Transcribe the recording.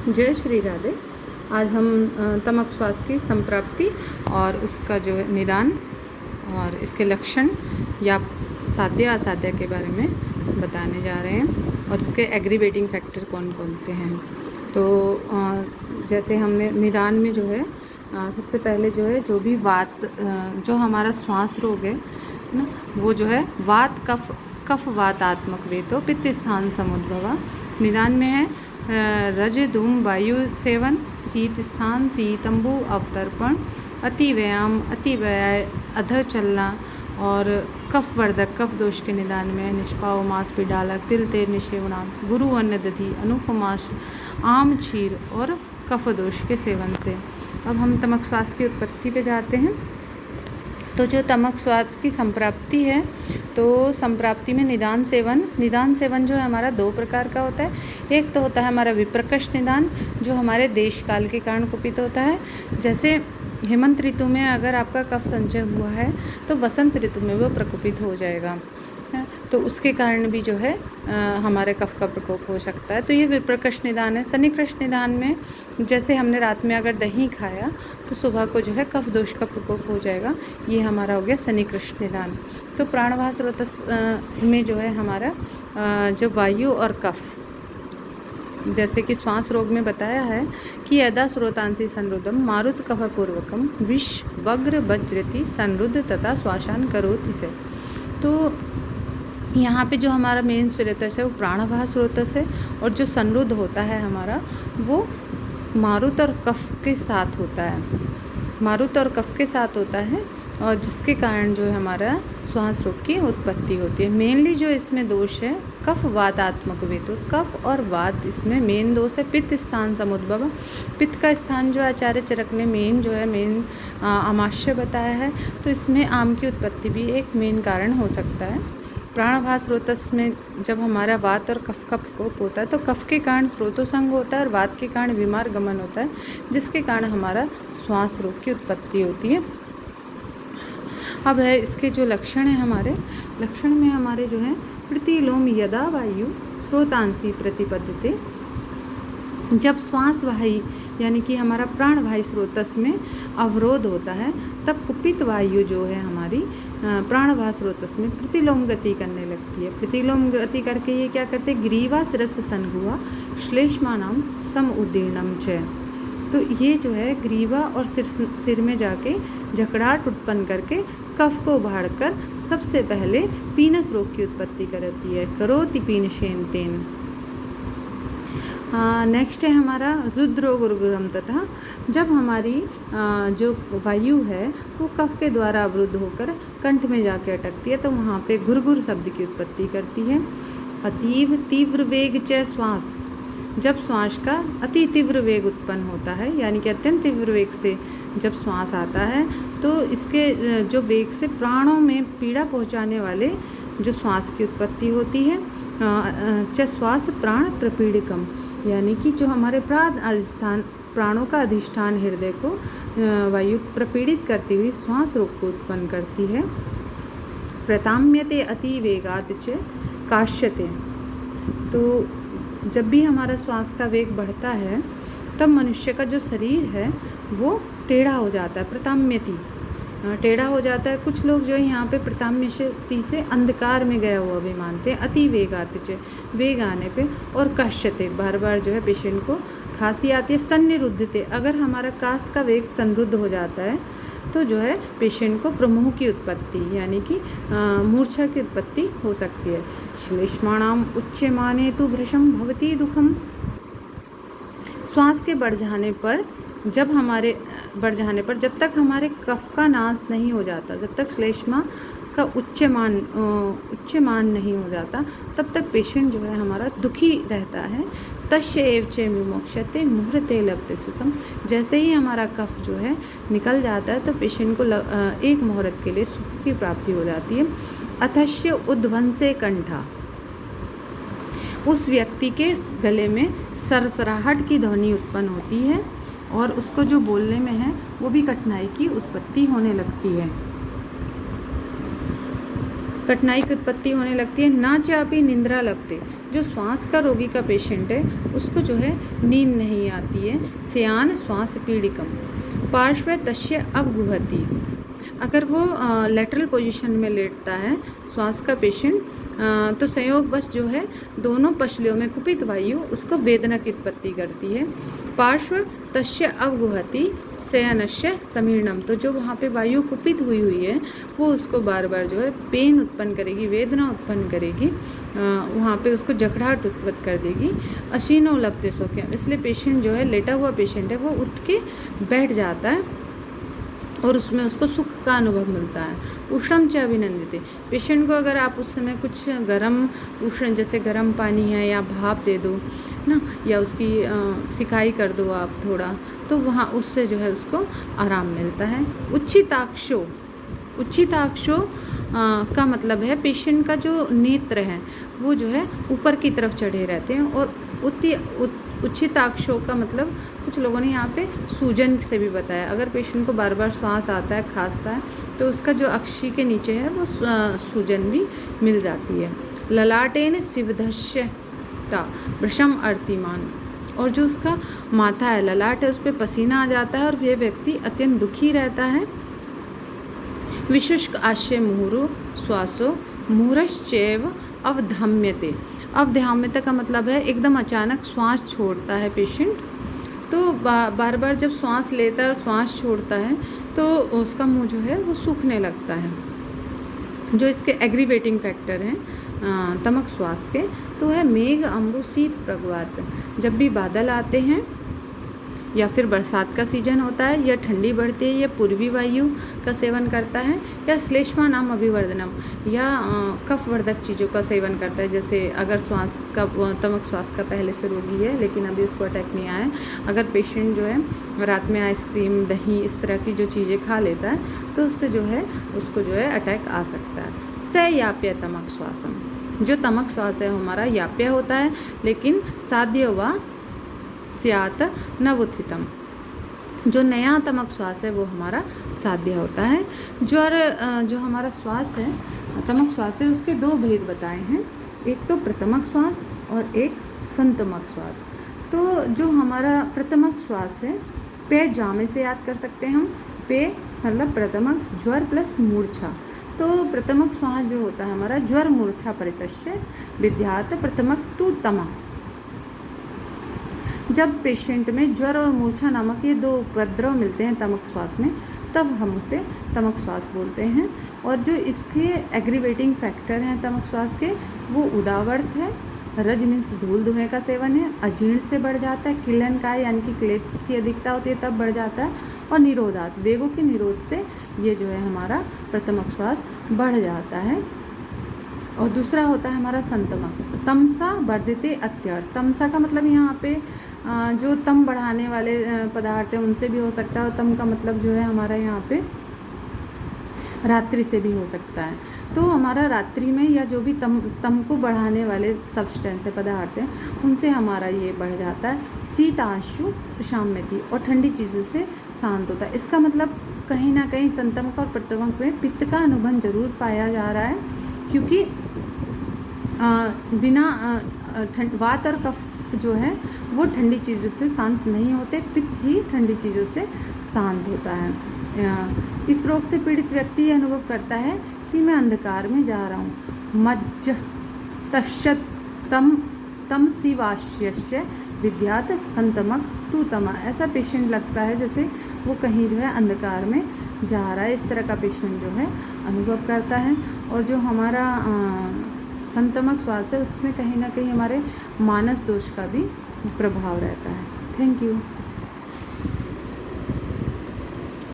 जय श्री राधे। आज हम तमक श्वास की संप्राप्ति और उसका जो है निदान और इसके लक्षण या साध्य असाध्य के बारे में बताने जा रहे हैं और इसके एग्रीवेटिंग फैक्टर कौन कौन से हैं। तो जैसे हमने निदान में जो है सबसे पहले जो है जो भी वात जो हमारा श्वास रोग है ना, वो जो है वात कफ वातात्मक वेतो पित्त स्थान समुद्भवा। निदान में है रज धूम वायु सेवन, शीत स्थान शीतंबु अवतर्पण, अति व्यायाम अति व्यय अध चलना और कफ वर्धक कफ दोष के निदान में निष्पाव मांस पिडालक तिल तेल निषेवना गुरु अन्न दधि अनुपमाश आम क्षीर और कफ दोष के सेवन से। अब हम तमक श्वास की उत्पत्ति पे जाते हैं। तो जो तमक श्वास की संप्राप्ति है, तो संप्राप्ति में निदान सेवन जो है हमारा दो प्रकार का होता है। एक तो होता है हमारा विप्रकश निदान, जो हमारे देश काल के कारण कुपित होता है। जैसे हेमंत ऋतु में अगर आपका कफ संचय हुआ है तो वसंत ऋतु में वो प्रकोपित हो जाएगा, तो उसके कारण भी जो है हमारे कफ का प्रकोप हो सकता है। तो ये विप्रकश निदान है। सन्निकृष्ट निदान में जैसे हमने रात में अगर दही खाया तो सुबह को जो है कफ दोष का प्रकोप हो जाएगा, ये हमारा हो गया सन्निकृष्ट निदान। तो प्राणवाह स्रोतस में जो है हमारा जो वायु और कफ, जैसे कि श्वास रोग में बताया है कि यदा स्रोतांसी संरुद्धम मारुत कफपूर्वकम विष वग्र वज्रति संरुद्ध तथा श्वासान करोति से। तो यहाँ पे जो हमारा मेन स्रोतस है वो प्राणवाह स्रोतस है, और जो संरुद्ध होता है हमारा वो मारुत और कफ के साथ होता है, और जिसके कारण जो है हमारा श्वास रोग की उत्पत्ति होती है। मेनली जो इसमें दोष है कफ वातात्मक वेतो, कफ और वात इसमें मेन दोष है। पित्त स्थान समुद्भव, पित्त का स्थान जो आचार्य चरक ने मेन आमाशय बताया है, तो इसमें आम की उत्पत्ति भी एक मेन कारण हो सकता है। प्राणवाह स्रोतस में जब हमारा वात और कफ का प्रकोप होता है तो कफ के कारण स्रोतोसंग होता है और वात के कारण बीमार गमन होता है, जिसके कारण हमारा श्वास रोग की उत्पत्ति होती है। अब है इसके जो लक्षण हैं, हमारे लक्षण में हमारे जो है प्रतिलोम यदा वायु स्रोतांसी प्रतिपद्यते, जब श्वास वाही यानी कि हमारा प्राणवाही स्रोतस में अवरोध होता है तब कुपित वायु जो है हमारी प्राणवाह स्रोतस में प्रतिलोम गति करने लगती है। प्रतिलोम गति करके ये क्या करते हैं, ग्रीवा शिरस संगुआ श्लेष्मानाम सम उदीर्णम च। तो ये जो है ग्रीवा और सिर में जाके जकड़ाहट उत्पन्न करके कफ को उभाड़कर सबसे पहले पीनस रोग की उत्पत्ति करती है। करोति पीनशेन तेन। नेक्स्ट है हमारा रुद्रो गुरुगुरम तथा, जब हमारी जो वायु है वो कफ के द्वारा अवरुद्ध होकर कंठ में जाके अटकती है तो वहाँ पे गुरगुर शब्द की उत्पत्ति करती है। अतीव तीव्र वेग च श्वास, जब श्वास का अति तीव्र वेग उत्पन्न होता है यानी कि अत्यंत तीव्र वेग से जब श्वास आता है तो इसके जो वेग से प्राणों में पीड़ा पहुँचाने वाले जो श्वास की उत्पत्ति होती है। च श्वास प्राण प्रपीड़िकम, यानी कि जो हमारे प्राणों का अधिष्ठान हृदय को वायु प्रपीड़ित करती हुई श्वास रोग को उत्पन्न करती है। प्रताम्यते अति वेगात च काश्यते, तो जब भी हमारा श्वास का वेग बढ़ता है तब मनुष्य का जो शरीर है वो टेढ़ा हो जाता है। प्रताम्यति टेढ़ा हो जाता है। कुछ लोग जो है यहाँ पे प्रताम्यति से अंधकार में गया हुआ भी मानते हैं। अति वेगात वेग आने पे, और कश्यते बार बार जो है पेशेंट को खांसी आती है। सन्निरुद्धते, अगर हमारा कास का वेग संरुद्ध हो जाता है तो जो है पेशेंट को प्रमोह की उत्पत्ति यानी कि मूर्छा की उत्पत्ति हो सकती है। श्लेष्माणाम उच्यमाने तु भृशम भवती दुखम, श्वास के बढ़ जाने पर जब तक हमारे कफ का नाश नहीं हो जाता, जब तक श्लेष्मा का उच्चमान नहीं हो जाता तब तक पेशेंट जो है हमारा दुखी रहता है। तस्य एव च विमोक्षते मुहूर्ते लभते सुतम, जैसे ही हमारा कफ जो है निकल जाता है तो पेशेंट को एक मुहूर्त के लिए सुख की प्राप्ति हो जाती है। अथस्य उद्वंसे कंठा, उस व्यक्ति के गले में सरसराहट की ध्वनि उत्पन्न होती है और उसको जो बोलने में है वो भी कठिनाई की उत्पत्ति होने लगती है। कठिनाई की उत्पत्ति होने लगती है। ना चापी निंद्रा लपते, जो श्वास का रोगी का पेशेंट है उसको जो है नींद नहीं आती है। श्यान श्वास पीड़िकम पार्श्व तस्य अवगुहति, अगर वो लेटरल पोजीशन में लेटता है श्वास का पेशेंट, तो संयोगवश जो है दोनों पसलियों में कुपित वायु उसको वेदना की उत्पत्ति करती है। पार्श्व तस्य अवगुहति शयनस्य समीर्णम, तो जो वहाँ पे वायु कुपित हुई है वो उसको बार बार जो है पेन उत्पन्न करेगी, वेदना उत्पन्न करेगी, वहाँ पे उसको जकड़ाहट उत्पन्न कर देगी। अशीनो लपते सो क्या, इसलिए पेशेंट जो है लेटा हुआ पेशेंट है वो उठ के बैठ जाता है और उसमें उसको सुख का अनुभव मिलता है। उष्णम च अभिनंदित, पेशेंट को अगर आप उस समय कुछ गर्म उष्ण जैसे गर्म पानी है या भाप दे दो ना, या उसकी सिकाई कर दो आप थोड़ा, तो वहाँ उससे जो है उसको आराम मिलता है। उच्चिताक्षो, उच्चिताक्षो का मतलब है पेशेंट का जो नेत्र है वो जो है ऊपर की तरफ चढ़े रहते हैं। और उच्चिताक्षो का मतलब कुछ लोगों ने यहाँ पे सूजन से भी बताया। अगर पेशेंट को बार बार श्वास आता है, खांसता है, तो उसका जो अक्षी के नीचे है वो सूजन भी मिल जाती है। ललाटेन शिवधस्यता वृषम अर्तिमान, और जो उसका माथा है, ललाट है, उस पर पसीना आ जाता है और यह व्यक्ति अत्यंत दुखी रहता है। विशुष्क आश्य मुहुरु श्वासो मुहुरश्चैव अवधाम्यते, अवधाम्यता का मतलब है एकदम अचानक श्वास छोड़ता है पेशेंट। तो बार बार जब श्वास लेता है और श्वास छोड़ता है तो उसका मुंह जो है वो सूखने लगता है। जो इसके एग्रीवेटिंग फैक्टर हैं तमक श्वास के, तो है मेघ अम्बु शीत प्रगवात, जब भी बादल आते हैं या फिर बरसात का सीजन होता है या ठंडी बढ़ती है या पूर्वी वायु का सेवन करता है या श्लेष्मा नाम अभिवर्धनम या कफवर्धक चीज़ों का सेवन करता है। जैसे अगर श्वास का तमक श्वास का पहले से रोगी है लेकिन अभी उसको अटैक नहीं आया, अगर पेशेंट जो है रात में आइसक्रीम, दही, इस तरह की जो चीज़ें खा लेता है तो उससे जो है उसको जो है अटैक आ सकता है। स याप्य तमक श्वासम, जो तमक श्वास है हमारा याप्य होता है लेकिन साध्य व स्यात नवोत्थितम, जो नया तमक श्वास है वो हमारा साध्य होता है। जो हमारा श्वास है तमक श्वास है उसके दो भेद बताए हैं, एक तो प्रतमक श्वास और एक संतमक श्वास। तो जो हमारा प्रतमक श्वास है, पे जामे से याद कर सकते हैं हम, पे मतलब प्रथमक ज्वर प्लस मूर्छा। तो प्रथमक श्वास जो होता है हमारा ज्वर मूर्छा परितस्य विद्यात प्रथमक तु तमा, जब पेशेंट में ज्वर और मूर्छा नामक ये दो उपद्रव मिलते हैं तमक श्वास में, तब हम उसे तमक श्वास बोलते हैं। और जो इसके एग्रीवेटिंग फैक्टर हैं तमक श्वास के, वो उदावर्त है, रज मीन्स धूल धुएं का सेवन है, अजीर्ण से बढ़ जाता है, किलन का यानी कि क्लेद की अधिकता होती है तब बढ़ जाता है, और निरोधात वेगों के निरोध से ये जो है हमारा प्रथमक श्वास बढ़ जाता है। और दूसरा होता है हमारा संतमक, तमसा वर्धिते अत्यर्थ, तमसा का मतलब यहाँ पे जो तम बढ़ाने वाले पदार्थ हैं उनसे भी हो सकता है, और तम का मतलब जो है हमारा यहाँ पे रात्रि से भी हो सकता है। तो हमारा रात्रि में या जो भी तम को बढ़ाने वाले सब्सटेंस है, पदार्थ हैं, उनसे हमारा ये बढ़ जाता है। शीतांशु प्रशाम्यति, और ठंडी चीज़ों से शांत होता है। इसका मतलब कहीं ना कहीं संतमक और प्रतमक में पित्त का अनुबंध जरूर पाया जा रहा है, क्योंकि बिना वात और कफ जो है वो ठंडी चीज़ों से शांत नहीं होते, पित्त ही ठंडी चीज़ों से शांत होता है। इस रोग से पीड़ित व्यक्ति ये अनुभव करता है कि मैं अंधकार में जा रहा हूँ। मज्ज तश्यत तम शिवाश्य विद्यात संतमक तु तमा, ऐसा पेशेंट लगता है जैसे वो कहीं जो है अंधकार में जा रहा है, इस तरह का पेशेंट जो है अनुभव करता है। और जो हमारा संतमक श्वास है उसमें कहीं ना कहीं हमारे मानस दोष का भी प्रभाव रहता है। Thank you.